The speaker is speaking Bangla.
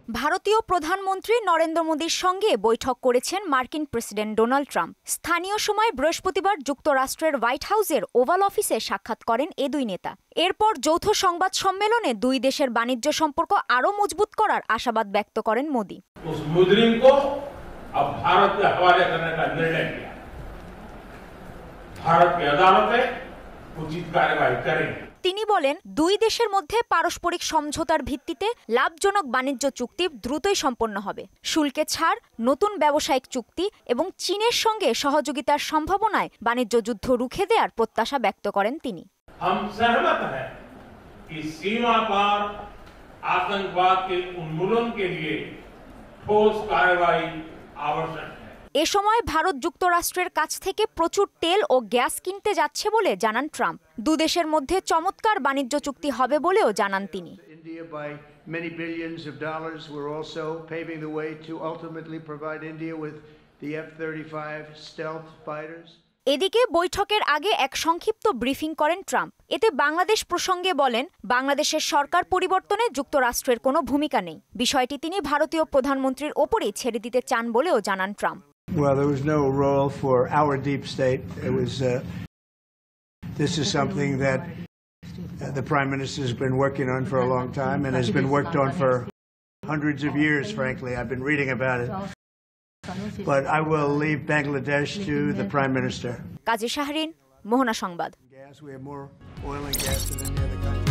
ভারতীয় প্রধানমন্ত্রী নরেন্দ্র মোদীর সঙ্গে বৈঠক করেছেন মার্কিন প্রেসিডেন্ট ডোনাল্ড ট্রাম্প। স্থানীয় সময় বৃহস্পতিবার যুক্তরাষ্ট্রের হোয়াইট হাউসের ওভাল অফিসে সাক্ষাৎ করেন এ দুই নেতা। এরপর যৌথ সংবাদ সম্মেলনে দুই দেশের বাণিজ্য সম্পর্ক আরও মজবুত করার আশাবাদ ব্যক্ত করেন মোদী। তিনি বলেন, দুই দেশের মধ্যে পারস্পরিক সমঝোতার ভিত্তিতে লাভজনক বাণিজ্য চুক্তি দ্রুতই সম্পন্ন হবে। শুল্কে ছাড়, নতুন ব্যবসায়িক চুক্তি এবং চীনের সঙ্গে সহযোগিতার সম্ভাবনায় বাণিজ্য যুদ্ধ রুখে দেওয়ার প্রত্যাশা ব্যক্ত করেন তিনি। এ সময় ভারত যুক্তরাষ্ট্রের কাছ থেকে প্রচুর তেল ও গ্যাস কিনতে যাচ্ছে বলে জানান ট্রাম্প। দুদেশের মধ্যে চমৎকার বাণিজ্য চুক্তি হবে বলেও জানান তিনি। এদিকে বৈঠকের আগে এক সংক্ষিপ্ত ব্রিফিং করেন ট্রাম্প। এতে বাংলাদেশ প্রসঙ্গে বলেন, বাংলাদেশের সরকার পরিবর্তনে যুক্তরাষ্ট্রের কোনো ভূমিকা নেই। বিষয়টি তিনি ভারতীয় প্রধানমন্ত্রীর ওপরেই ছেড়ে দিতে চান বলেও জানান Trump. Well, there was no role for our deep state. It was. This is something that the Prime Minister has been working on for a long time and has been worked on for hundreds of years, frankly. I've been reading about it. But I will leave Bangladesh to the Prime Minister. কাজী শাহরিন, মোহনা সংবাদ। We have more oil and gas than any other country.